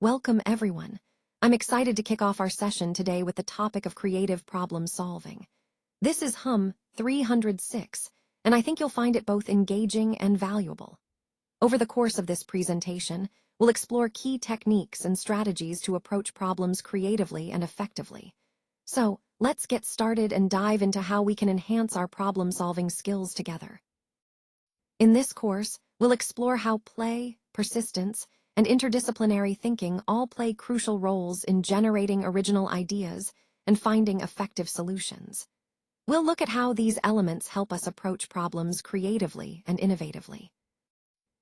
Welcome, everyone. I'm excited to kick off our session today with the topic of creative problem solving. This is Hum 306, and I think you'll find it both engaging and valuable. Over the course of this presentation, we'll explore key techniques and strategies to approach problems creatively and effectively. So, let's get started and dive into how we can enhance our problem-solving skills together. In this course, we'll explore how play, persistence, and interdisciplinary thinking all play crucial roles in generating original ideas and finding effective solutions. We'll look at how these elements help us approach problems creatively and innovatively.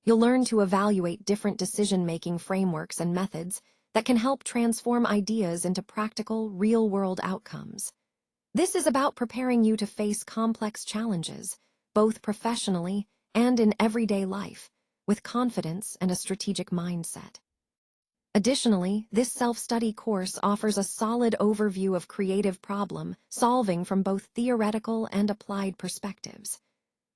You'll learn to evaluate different decision-making frameworks and methods that can help transform ideas into practical, real-world outcomes. This is about preparing you to face complex challenges, both professionally and in everyday life, with confidence and a strategic mindset. Additionally, this self-study course offers a solid overview of creative problem solving from both theoretical and applied perspectives.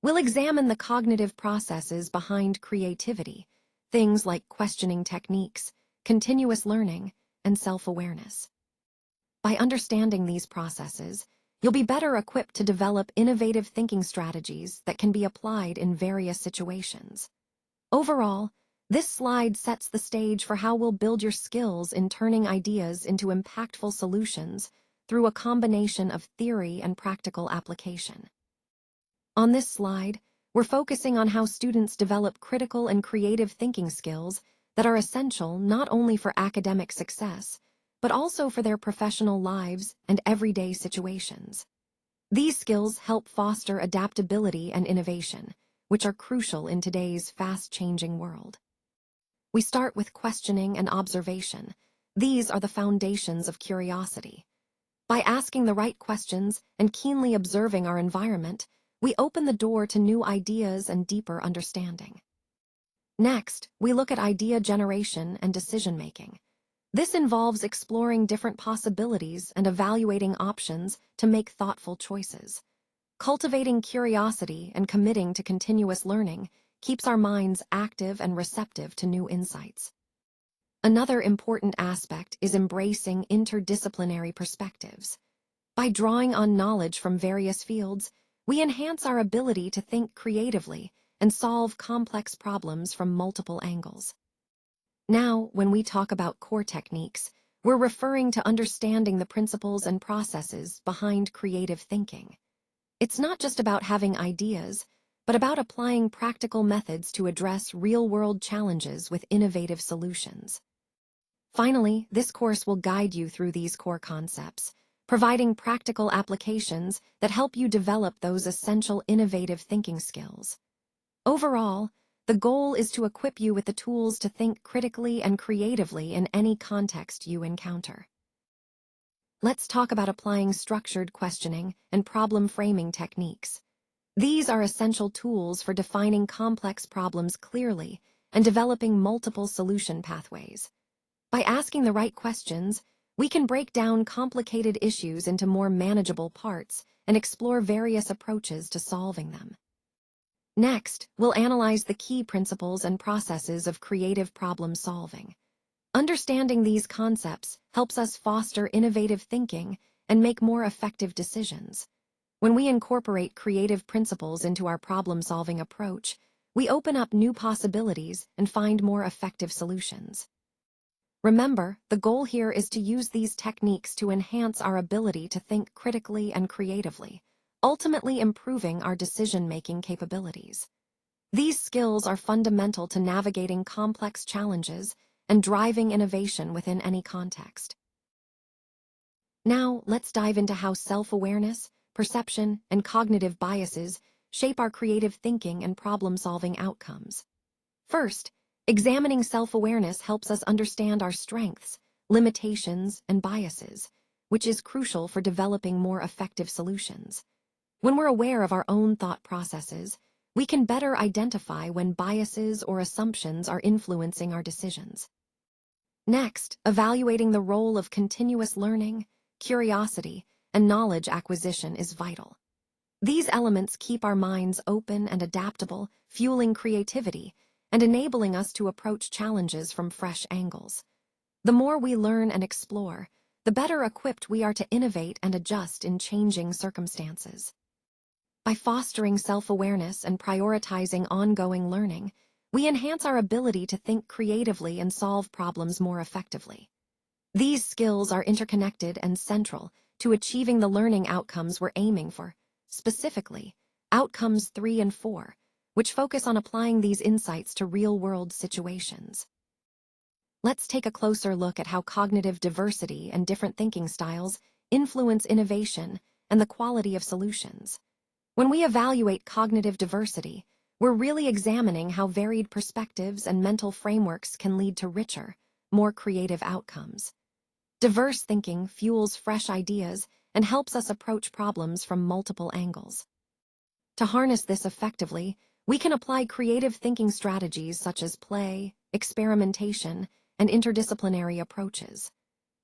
We'll examine the cognitive processes behind creativity, things like questioning techniques, continuous learning, and self-awareness. By understanding these processes, you'll be better equipped to develop innovative thinking strategies that can be applied in various situations. Overall, this slide sets the stage for how we'll build your skills in turning ideas into impactful solutions through a combination of theory and practical application. On this slide, we're focusing on how students develop critical and creative thinking skills that are essential not only for academic success, but also for their professional lives and everyday situations. These skills help foster adaptability and innovation, which are crucial in today's fast-changing world. We start with questioning and observation. These are the foundations of curiosity. By asking the right questions and keenly observing our environment, we open the door to new ideas and deeper understanding. Next, we look at idea generation and decision-making. This involves exploring different possibilities and evaluating options to make thoughtful choices. Cultivating curiosity and committing to continuous learning keeps our minds active and receptive to new insights. Another important aspect is embracing interdisciplinary perspectives. By drawing on knowledge from various fields, we enhance our ability to think creatively and solve complex problems from multiple angles. Now, when we talk about core techniques, we're referring to understanding the principles and processes behind creative thinking. It's not just about having ideas, but about applying practical methods to address real-world challenges with innovative solutions. Finally, this course will guide you through these core concepts, providing practical applications that help you develop those essential innovative thinking skills. Overall, the goal is to equip you with the tools to think critically and creatively in any context you encounter. Let's talk about applying structured questioning and problem framing techniques. These are essential tools for defining complex problems clearly and developing multiple solution pathways. By asking the right questions, we can break down complicated issues into more manageable parts and explore various approaches to solving them. Next, we'll analyze the key principles and processes of creative problem solving. Understanding these concepts helps us foster innovative thinking and make more effective decisions. When we incorporate creative principles into our problem-solving approach, we open up new possibilities and find more effective solutions. Remember, the goal here is to use these techniques to enhance our ability to think critically and creatively, ultimately improving our decision-making capabilities. These skills are fundamental to navigating complex challenges and driving innovation within any context. Now, let's dive into how self-awareness, perception, and cognitive biases shape our creative thinking and problem-solving outcomes. First, examining self-awareness helps us understand our strengths, limitations, and biases, which is crucial for developing more effective solutions. When we're aware of our own thought processes, we can better identify when biases or assumptions are influencing our decisions. Next, evaluating the role of continuous learning, curiosity, and knowledge acquisition is vital. These elements keep our minds open and adaptable, fueling creativity, and enabling us to approach challenges from fresh angles. The more we learn and explore, the better equipped we are to innovate and adjust in changing circumstances. By fostering self-awareness and prioritizing ongoing learning, we enhance our ability to think creatively and solve problems more effectively. These skills are interconnected and central to achieving the learning outcomes we're aiming for, specifically, outcomes 3 and 4, which focus on applying these insights to real-world situations. Let's take a closer look at how cognitive diversity and different thinking styles influence innovation and the quality of solutions. When we evaluate cognitive diversity, we're really examining how varied perspectives and mental frameworks can lead to richer, more creative outcomes. Diverse thinking fuels fresh ideas and helps us approach problems from multiple angles. To harness this effectively, we can apply creative thinking strategies such as play, experimentation, and interdisciplinary approaches.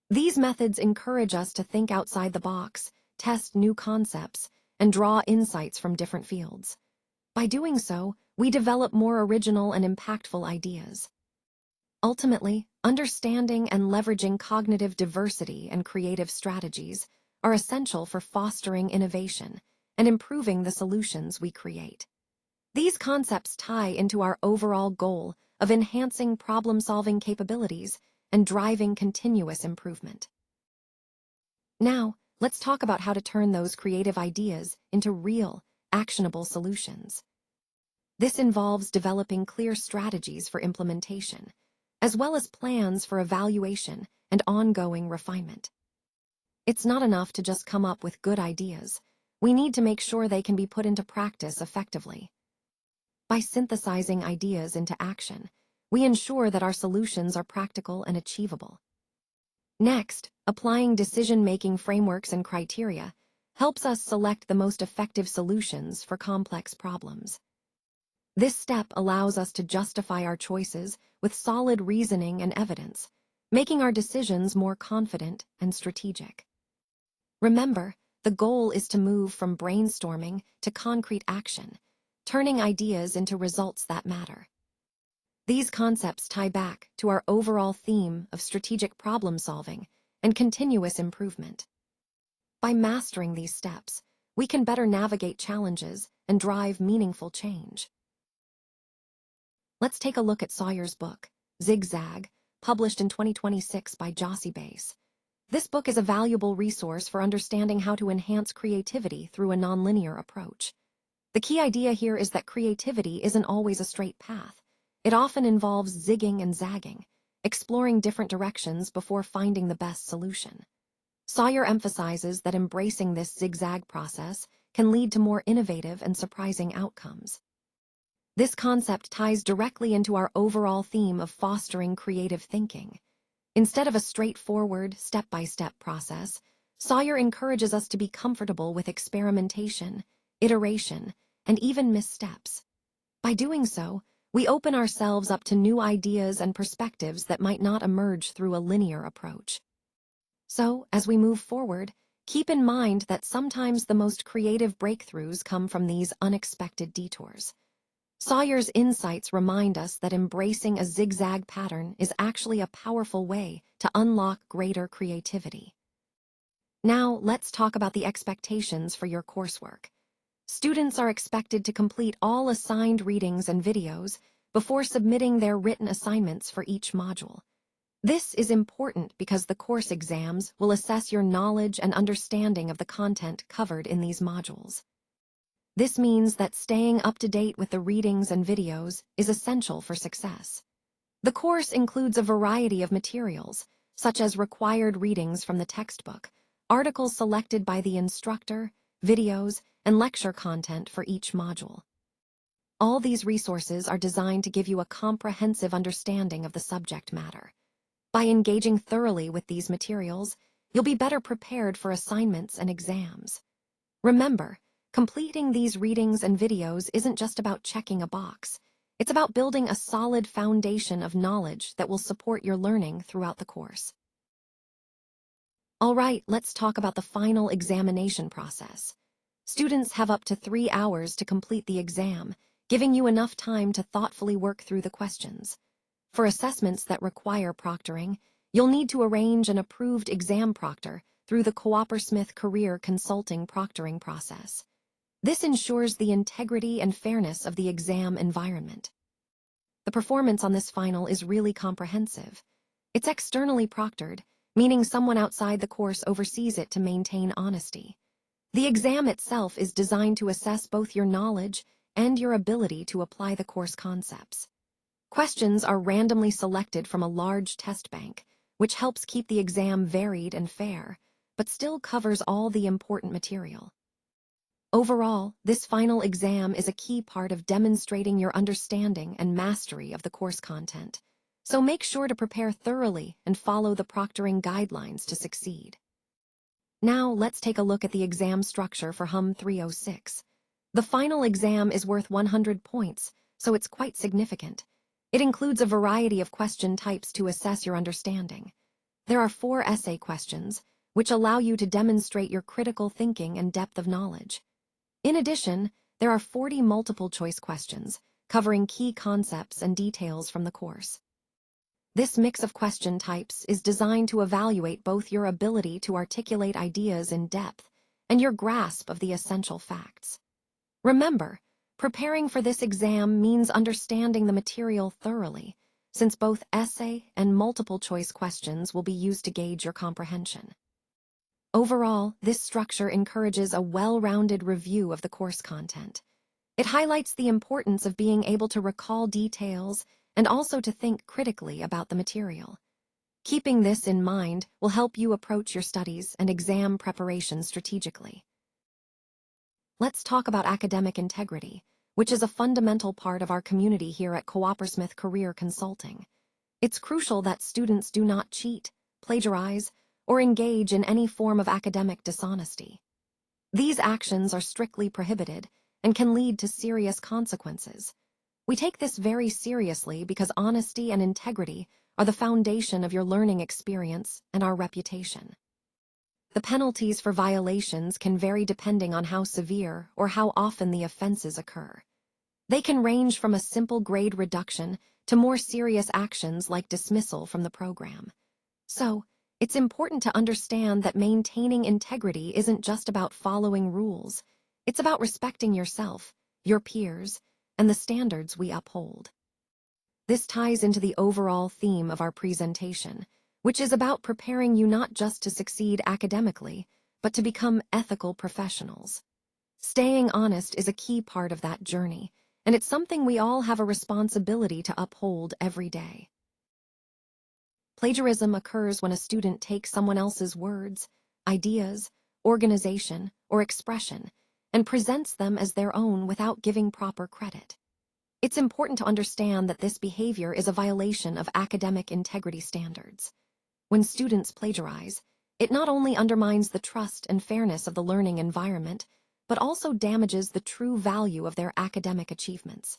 These methods encourage us to think outside the box, test new concepts, and draw insights from different fields. By doing so, we develop more original and impactful ideas. Ultimately, understanding and leveraging cognitive diversity and creative strategies are essential for fostering innovation and improving the solutions we create. These concepts tie into our overall goal of enhancing problem-solving capabilities and driving continuous improvement. Now, let's talk about how to turn those creative ideas into real, actionable solutions. This involves developing clear strategies for implementation, as well as plans for evaluation and ongoing refinement. It's not enough to just come up with good ideas. We need to make sure they can be put into practice effectively. By synthesizing ideas into action, we ensure that our solutions are practical and achievable. Next, applying decision-making frameworks and criteria helps us select the most effective solutions for complex problems. This step allows us to justify our choices with solid reasoning and evidence, making our decisions more confident and strategic. Remember, the goal is to move from brainstorming to concrete action, turning ideas into results that matter. These concepts tie back to our overall theme of strategic problem-solving and continuous improvement. By mastering these steps, we can better navigate challenges and drive meaningful change. Let's take a look at Sawyer's book, Zigzag, published in 2026 by Jossey Bass. This book is a valuable resource for understanding how to enhance creativity through a nonlinear approach. The key idea here is that creativity isn't always a straight path. It often involves zigging and zagging, exploring different directions before finding the best solution. Sawyer emphasizes that embracing this zigzag process can lead to more innovative and surprising outcomes. This concept ties directly into our overall theme of fostering creative thinking. Instead of a straightforward, step-by-step process, Sawyer encourages us to be comfortable with experimentation, iteration, and even missteps. By doing so, we open ourselves up to new ideas and perspectives that might not emerge through a linear approach. So, as we move forward, keep in mind that sometimes the most creative breakthroughs come from these unexpected detours. Sawyer's insights remind us that embracing a zigzag pattern is actually a powerful way to unlock greater creativity. Now, let's talk about the expectations for your coursework. Students are expected to complete all assigned readings and videos before submitting their written assignments for each module. This is important because the course exams will assess your knowledge and understanding of the content covered in these modules. This means that staying up to date with the readings and videos is essential for success. The course includes a variety of materials, such as required readings from the textbook, articles selected by the instructor, videos, and lecture content for each module. All these resources are designed to give you a comprehensive understanding of the subject matter. By engaging thoroughly with these materials, you'll be better prepared for assignments and exams. Remember, completing these readings and videos isn't just about checking a box. It's about building a solid foundation of knowledge that will support your learning throughout the course. All right, let's talk about the final examination process. Students have up to 3 hours to complete the exam, giving you enough time to thoughtfully work through the questions. For assessments that require proctoring, you'll need to arrange an approved exam proctor through the Coopersmith Career Consulting proctoring process. This ensures the integrity and fairness of the exam environment. The performance on this final is really comprehensive. It's externally proctored, meaning someone outside the course oversees it to maintain honesty. The exam itself is designed to assess both your knowledge and your ability to apply the course concepts. Questions are randomly selected from a large test bank, which helps keep the exam varied and fair, but still covers all the important material. Overall, this final exam is a key part of demonstrating your understanding and mastery of the course content, so make sure to prepare thoroughly and follow the proctoring guidelines to succeed. Now let's take a look at the exam structure for HUM 306. The final exam is worth 100 points, so it's quite significant. It includes a variety of question types to assess your understanding. There are 4 essay questions, which allow you to demonstrate your critical thinking and depth of knowledge. In addition, there are 40 multiple-choice questions, covering key concepts and details from the course. This mix of question types is designed to evaluate both your ability to articulate ideas in depth and your grasp of the essential facts. Remember, preparing for this exam means understanding the material thoroughly, since both essay and multiple-choice questions will be used to gauge your comprehension. Overall, this structure encourages a well-rounded review of the course content. It highlights the importance of being able to recall details and also to think critically about the material. Keeping this in mind will help you approach your studies and exam preparation strategically. Let's talk about academic integrity, which is a fundamental part of our community here at Coopersmith Career Consulting. It's crucial that students do not cheat, plagiarize, or engage in any form of academic dishonesty. These actions are strictly prohibited and can lead to serious consequences. We take this very seriously because honesty and integrity are the foundation of your learning experience and our reputation. The penalties for violations can vary depending on how severe or how often the offenses occur. They can range from a simple grade reduction to more serious actions like dismissal from the program. So, it's important to understand that maintaining integrity isn't just about following rules. It's about respecting yourself, your peers, and the standards we uphold. This ties into the overall theme of our presentation, which is about preparing you not just to succeed academically, but to become ethical professionals. Staying honest is a key part of that journey, and it's something we all have a responsibility to uphold every day. Plagiarism occurs when a student takes someone else's words, ideas, organization, or expression and presents them as their own without giving proper credit. It's important to understand that this behavior is a violation of academic integrity standards. When students plagiarize, it not only undermines the trust and fairness of the learning environment, but also damages the true value of their academic achievements.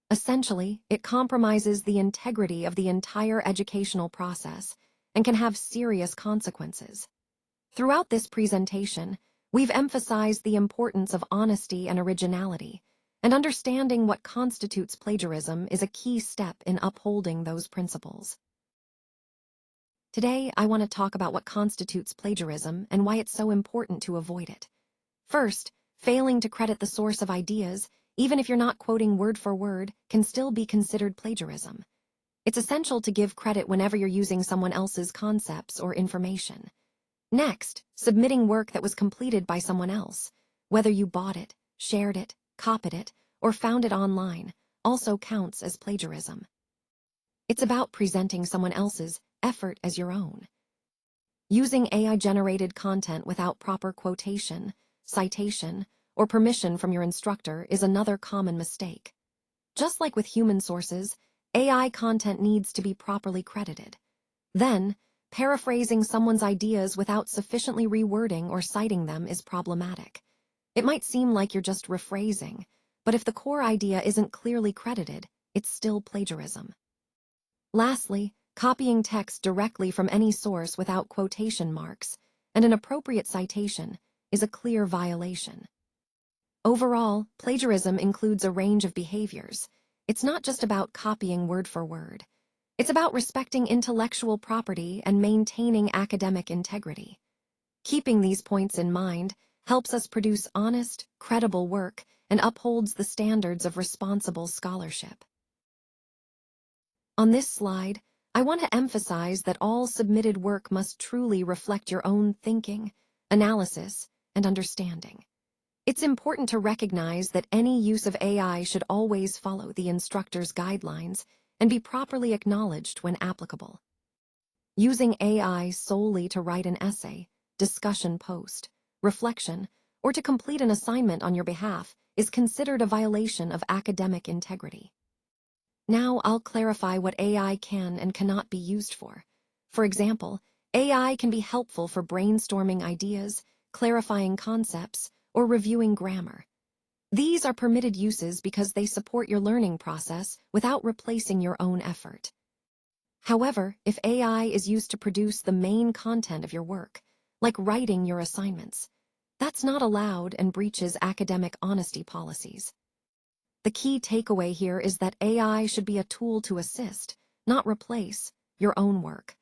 Essentially, it compromises the integrity of the entire educational process and can have serious consequences. Throughout this presentation, we've emphasized the importance of honesty and originality, and understanding what constitutes plagiarism is a key step in upholding those principles. Today, I want to talk about what constitutes plagiarism and why it's so important to avoid it. First, failing to credit the source of ideas, even if you're not quoting word for word, can still be considered plagiarism. It's essential to give credit whenever you're using someone else's concepts or information. Next, submitting work that was completed by someone else, whether you bought it, shared it, copied it, or found it online, also counts as plagiarism. It's about presenting someone else's effort as your own. Using AI-generated content without proper quotation, citation, or permission from your instructor is another common mistake. Just like with human sources, AI content needs to be properly credited. Then, paraphrasing someone's ideas without sufficiently rewording or citing them is problematic. It might seem like you're just rephrasing, but if the core idea isn't clearly credited, it's still plagiarism. Lastly, copying text directly from any source without quotation marks and an appropriate citation is a clear violation. Overall, plagiarism includes a range of behaviors. It's not just about copying word for word. It's about respecting intellectual property and maintaining academic integrity. Keeping these points in mind helps us produce honest, credible work and upholds the standards of responsible scholarship. On this slide, I want to emphasize that all submitted work must truly reflect your own thinking, analysis, and understanding. It's important to recognize that any use of AI should always follow the instructor's guidelines and be properly acknowledged when applicable. Using AI solely to write an essay, discussion post, reflection, or to complete an assignment on your behalf is considered a violation of academic integrity. Now I'll clarify what AI can and cannot be used for. For example, AI can be helpful for brainstorming ideas, clarifying concepts, or reviewing grammar. These are permitted uses because they support your learning process without replacing your own effort. However, if AI is used to produce the main content of your work, like writing your assignments, that's not allowed and breaches academic honesty policies. The key takeaway here is that AI should be a tool to assist, not replace, your own work.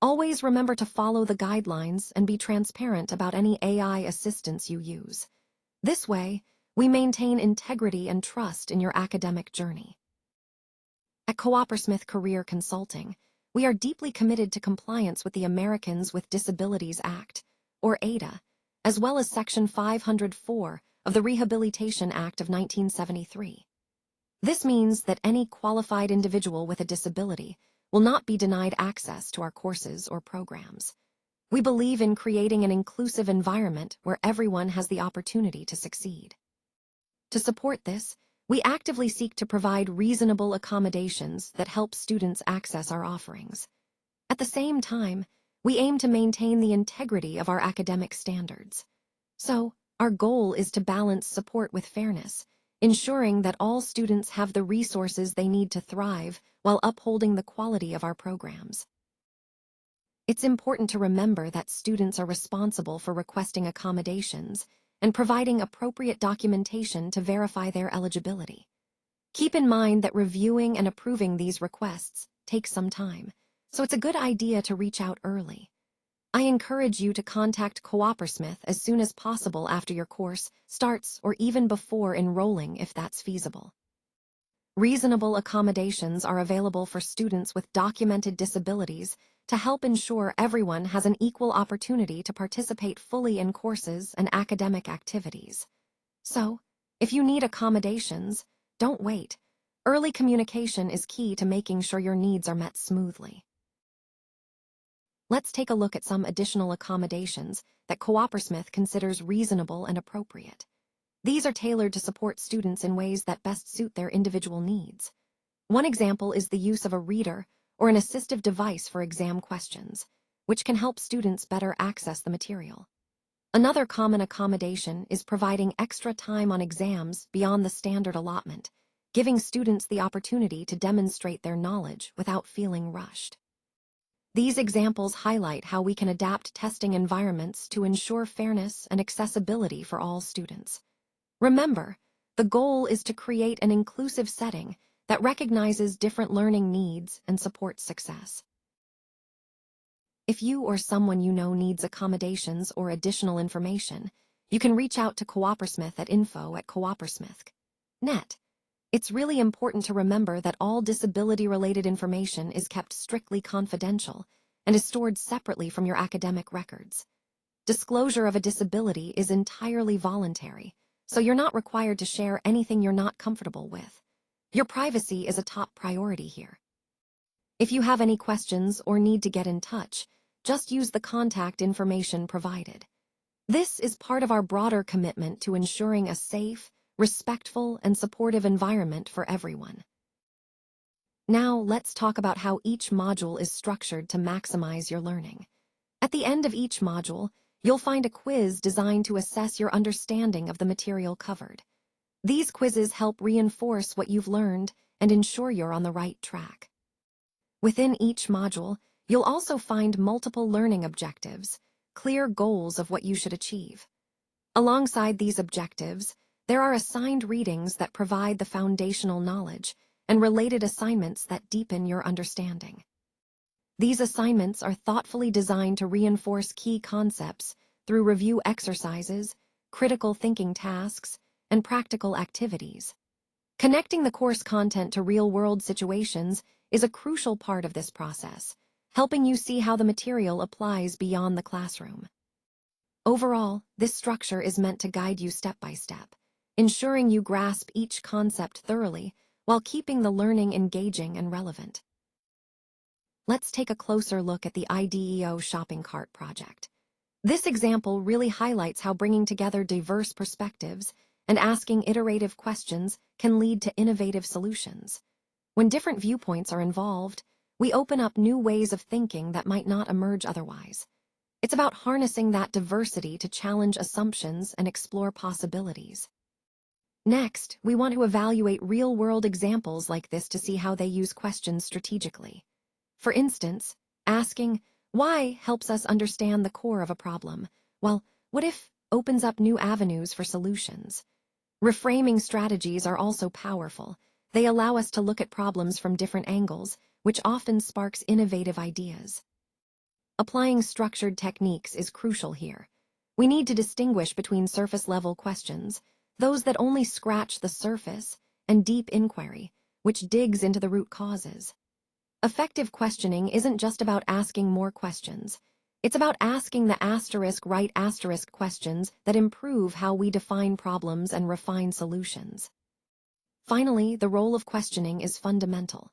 Always remember to follow the guidelines and be transparent about any AI assistance you use. This way, we maintain integrity and trust in your academic journey. At Coopersmith Career Consulting, we are deeply committed to compliance with the Americans with Disabilities Act, or ADA, as well as Section 504 of the Rehabilitation Act of 1973. This means that any qualified individual with a disability will not be denied access to our courses or programs. We believe in creating an inclusive environment where everyone has the opportunity to succeed. To support this, we actively seek to provide reasonable accommodations that help students access our offerings. At the same time, we aim to maintain the integrity of our academic standards. So, our goal is to balance support with fairness, ensuring that all students have the resources they need to thrive while upholding the quality of our programs. It's important to remember that students are responsible for requesting accommodations and providing appropriate documentation to verify their eligibility. Keep in mind that reviewing and approving these requests takes some time, so it's a good idea to reach out early. I encourage you to contact Coopersmith as soon as possible after your course starts or even before enrolling if that's feasible. Reasonable accommodations are available for students with documented disabilities to help ensure everyone has an equal opportunity to participate fully in courses and academic activities. So, if you need accommodations, don't wait. Early communication is key to making sure your needs are met smoothly. Let's take a look at some additional accommodations that Coopersmith considers reasonable and appropriate. These are tailored to support students in ways that best suit their individual needs. One example is the use of a reader or an assistive device for exam questions, which can help students better access the material. Another common accommodation is providing extra time on exams beyond the standard allotment, giving students the opportunity to demonstrate their knowledge without feeling rushed. These examples highlight how we can adapt testing environments to ensure fairness and accessibility for all students. Remember, the goal is to create an inclusive setting that recognizes different learning needs and supports success. If you or someone you know needs accommodations or additional information, you can reach out to Coopersmith at info@coopersmith.net. It's really important to remember that all disability-related information is kept strictly confidential and is stored separately from your academic records. Disclosure of a disability is entirely voluntary, so you're not required to share anything you're not comfortable with. Your privacy is a top priority here. If you have any questions or need to get in touch, just use the contact information provided. This is part of our broader commitment to ensuring a safe, respectful, and supportive environment for everyone. Now, let's talk about how each module is structured to maximize your learning. At the end of each module, you'll find a quiz designed to assess your understanding of the material covered. These quizzes help reinforce what you've learned and ensure you're on the right track. Within each module, you'll also find multiple learning objectives, clear goals of what you should achieve. Alongside these objectives, there are assigned readings that provide the foundational knowledge, and related assignments that deepen your understanding. These assignments are thoughtfully designed to reinforce key concepts through review exercises, critical thinking tasks, and practical activities. Connecting the course content to real-world situations is a crucial part of this process, helping you see how the material applies beyond the classroom. Overall, this structure is meant to guide you step by step, ensuring you grasp each concept thoroughly while keeping the learning engaging and relevant. Let's take a closer look at the IDEO shopping cart project. This example really highlights how bringing together diverse perspectives and asking iterative questions can lead to innovative solutions. When different viewpoints are involved, we open up new ways of thinking that might not emerge otherwise. It's about harnessing that diversity to challenge assumptions and explore possibilities. Next, we want to evaluate real-world examples like this to see how they use questions strategically. For instance, asking, "Why?" helps us understand the core of a problem, while "What if?" opens up new avenues for solutions. Reframing strategies are also powerful. They allow us to look at problems from different angles, which often sparks innovative ideas. Applying structured techniques is crucial here. We need to distinguish between surface-level questions, those that only scratch the surface, and deep inquiry, which digs into the root causes. Effective questioning isn't just about asking more questions. It's about asking the *right* questions that improve how we define problems and refine solutions. Finally, the role of questioning is fundamental.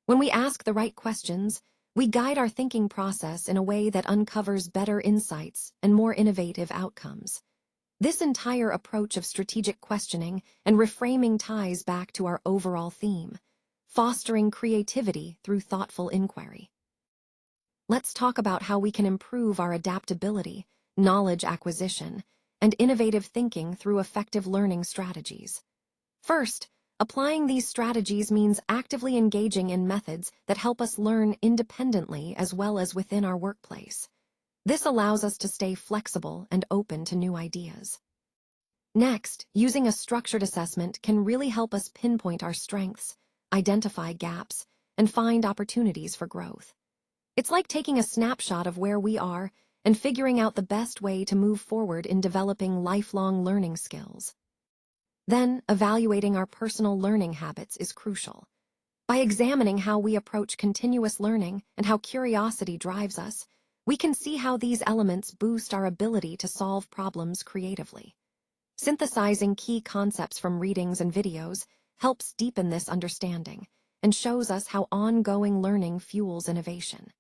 When we ask the right questions, we guide our thinking process in a way that uncovers better insights and more innovative outcomes. This entire approach of strategic questioning and reframing ties back to our overall theme, fostering creativity through thoughtful inquiry. Let's talk about how we can improve our adaptability, knowledge acquisition, and innovative thinking through effective learning strategies. First, applying these strategies means actively engaging in methods that help us learn independently as well as within our workplace. This allows us to stay flexible and open to new ideas. Next, using a structured assessment can really help us pinpoint our strengths, identify gaps, and find opportunities for growth. It's like taking a snapshot of where we are and figuring out the best way to move forward in developing lifelong learning skills. Then, evaluating our personal learning habits is crucial. By examining how we approach continuous learning and how curiosity drives us, we can see how these elements boost our ability to solve problems creatively. Synthesizing key concepts from readings and videos helps deepen this understanding and shows us how ongoing learning fuels innovation.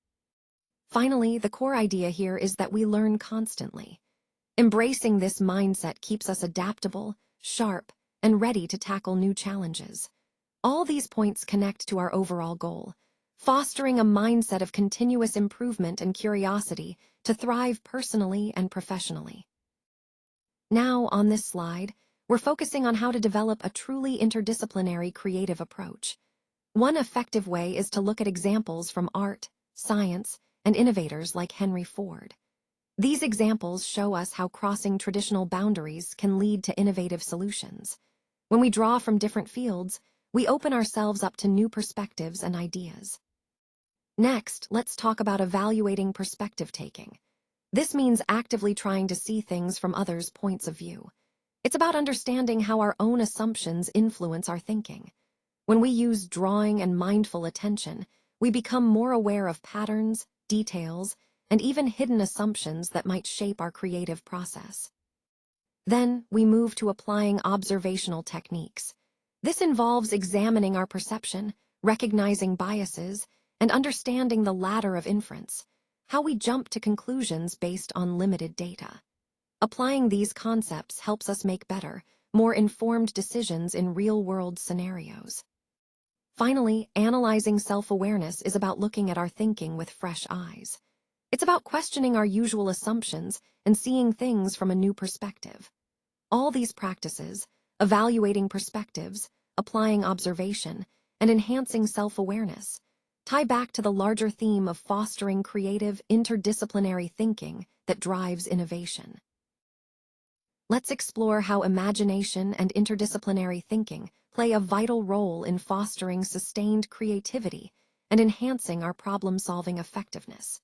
Finally, the core idea here is that we learn constantly. Embracing this mindset keeps us adaptable, sharp, and ready to tackle new challenges. All these points connect to our overall goal, fostering a mindset of continuous improvement and curiosity to thrive personally and professionally. Now, on this slide, we're focusing on how to develop a truly interdisciplinary creative approach. One effective way is to look at examples from art, science, and innovators like Henry Ford. These examples show us how crossing traditional boundaries can lead to innovative solutions. When we draw from different fields, we open ourselves up to new perspectives and ideas. Next, let's talk about evaluating perspective taking. This means actively trying to see things from others' points of view. It's about understanding how our own assumptions influence our thinking. When we use drawing and mindful attention, we become more aware of patterns, details, and even hidden assumptions that might shape our creative process. Then, we move to applying observational techniques. This involves examining our perception, recognizing biases, and understanding the ladder of inference, how we jump to conclusions based on limited data. Applying these concepts helps us make better, more informed decisions in real-world scenarios. Finally, analyzing self-awareness is about looking at our thinking with fresh eyes. It's about questioning our usual assumptions and seeing things from a new perspective. All these practices, evaluating perspectives, applying observation, and enhancing self-awareness, tie back to the larger theme of fostering creative, interdisciplinary thinking that drives innovation. Let's explore how imagination and interdisciplinary thinking play a vital role in fostering sustained creativity and enhancing our problem-solving effectiveness.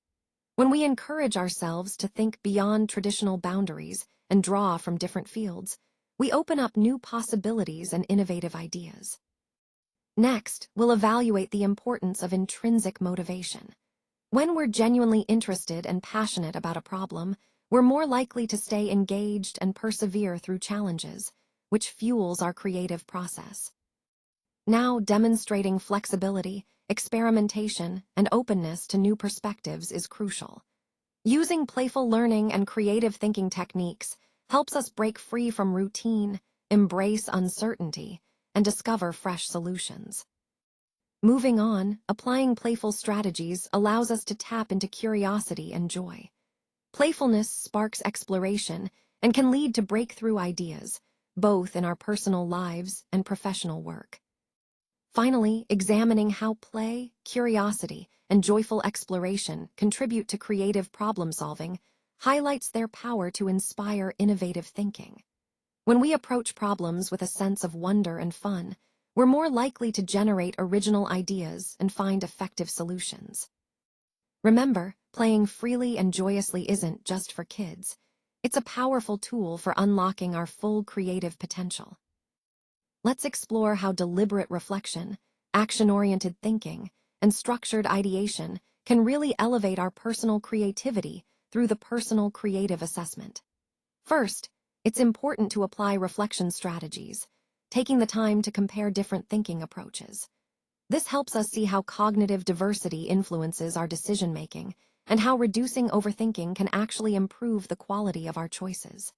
When we encourage ourselves to think beyond traditional boundaries and draw from different fields, we open up new possibilities and innovative ideas. Next, we'll evaluate the importance of intrinsic motivation. When we're genuinely interested and passionate about a problem, we're more likely to stay engaged and persevere through challenges, which fuels our creative process. Now, demonstrating flexibility, experimentation, and openness to new perspectives is crucial. Using playful learning and creative thinking techniques helps us break free from routine, embrace uncertainty, and discover fresh solutions. Moving on, applying playful strategies allows us to tap into curiosity and joy. Playfulness sparks exploration and can lead to breakthrough ideas, both in our personal lives and professional work. Finally, examining how play, curiosity, and joyful exploration contribute to creative problem-solving highlights their power to inspire innovative thinking. When we approach problems with a sense of wonder and fun, we're more likely to generate original ideas and find effective solutions. Remember, playing freely and joyously isn't just for kids. It's a powerful tool for unlocking our full creative potential. Let's explore how deliberate reflection, action-oriented thinking, and structured ideation can really elevate our personal creativity through the personal creative assessment. First, it's important to apply reflection strategies, taking the time to compare different thinking approaches. This helps us see how cognitive diversity influences our decision-making and how reducing overthinking can actually improve the quality of our choices.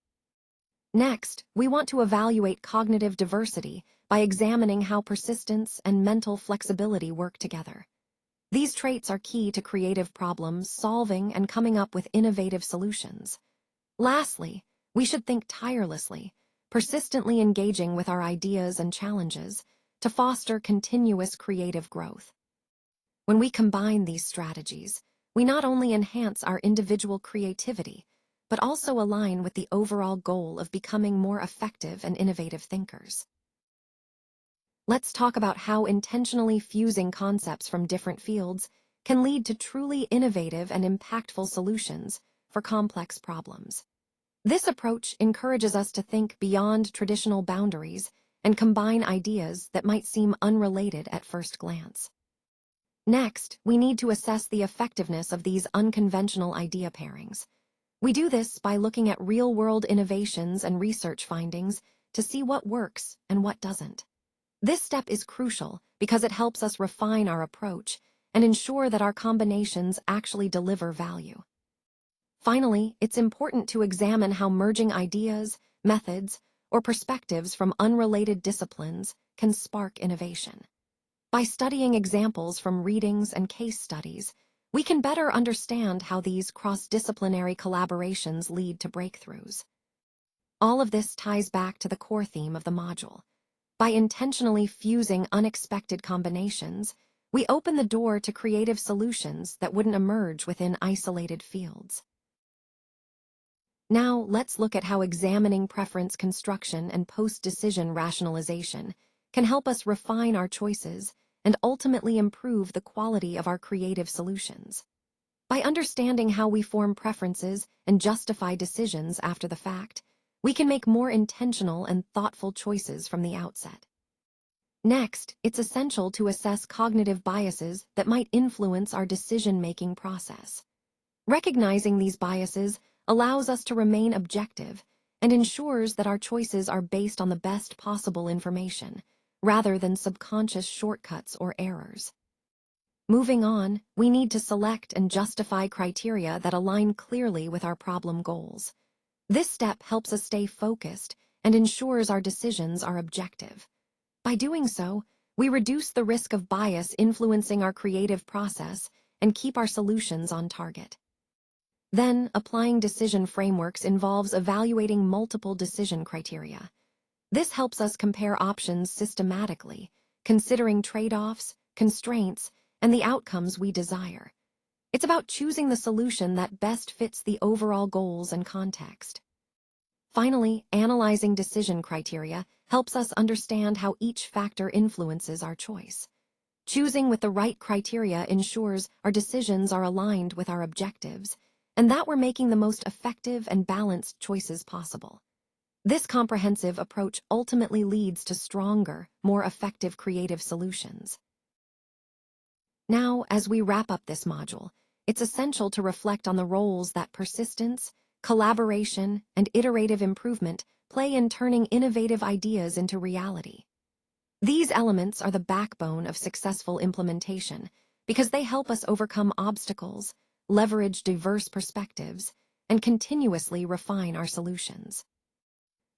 Next, we want to evaluate cognitive diversity by examining how persistence and mental flexibility work together. These traits are key to creative problem solving and coming up with innovative solutions. Lastly, we should think tirelessly, persistently engaging with our ideas and challenges to foster continuous creative growth. When we combine these strategies, we not only enhance our individual creativity, but also align with the overall goal of becoming more effective and innovative thinkers. Let's talk about how intentionally fusing concepts from different fields can lead to truly innovative and impactful solutions for complex problems. This approach encourages us to think beyond traditional boundaries and combine ideas that might seem unrelated at first glance. Next, we need to assess the effectiveness of these unconventional idea pairings. We do this by looking at real-world innovations and research findings to see what works and what doesn't. This step is crucial because it helps us refine our approach and ensure that our combinations actually deliver value. Finally, it's important to examine how merging ideas, methods, or perspectives from unrelated disciplines can spark innovation. By studying examples from readings and case studies, we can better understand how these cross-disciplinary collaborations lead to breakthroughs. All of this ties back to the core theme of the module. By intentionally fusing unexpected combinations, we open the door to creative solutions that wouldn't emerge within isolated fields. Now, let's look at how examining preference construction and post-decision rationalization can help us refine our choices and ultimately improve the quality of our creative solutions. By understanding how we form preferences and justify decisions after the fact, we can make more intentional and thoughtful choices from the outset. Next, it's essential to assess cognitive biases that might influence our decision-making process. Recognizing these biases allows us to remain objective and ensures that our choices are based on the best possible information, rather than subconscious shortcuts or errors. Moving on, we need to select and justify criteria that align clearly with our problem goals. This step helps us stay focused and ensures our decisions are objective. By doing so, we reduce the risk of bias influencing our creative process and keep our solutions on target. Then, applying decision frameworks involves evaluating multiple decision criteria. This helps us compare options systematically, considering trade-offs, constraints, and the outcomes we desire. It's about choosing the solution that best fits the overall goals and context. Finally, analyzing decision criteria helps us understand how each factor influences our choice. Choosing with the right criteria ensures our decisions are aligned with our objectives, and that we're making the most effective and balanced choices possible. This comprehensive approach ultimately leads to stronger, more effective creative solutions. Now, as we wrap up this module, it's essential to reflect on the roles that persistence, collaboration, and iterative improvement play in turning innovative ideas into reality. These elements are the backbone of successful implementation because they help us overcome obstacles, leverage diverse perspectives, and continuously refine our solutions.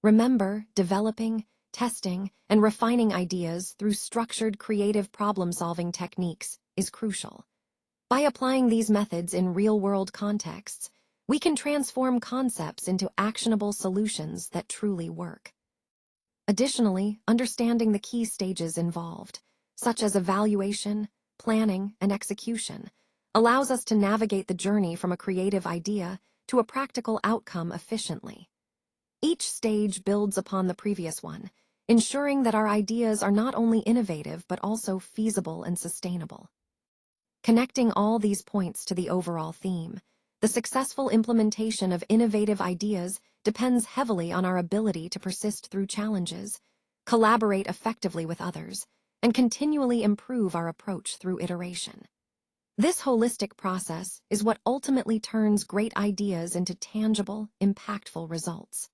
Remember, developing, testing, and refining ideas through structured creative problem-solving techniques is crucial. By applying these methods in real-world contexts, we can transform concepts into actionable solutions that truly work. Additionally, understanding the key stages involved, such as evaluation, planning, and execution, allows us to navigate the journey from a creative idea to a practical outcome efficiently. Each stage builds upon the previous one, ensuring that our ideas are not only innovative but also feasible and sustainable. Connecting all these points to the overall theme, the successful implementation of innovative ideas depends heavily on our ability to persist through challenges, collaborate effectively with others, and continually improve our approach through iteration. This holistic process is what ultimately turns great ideas into tangible, impactful results.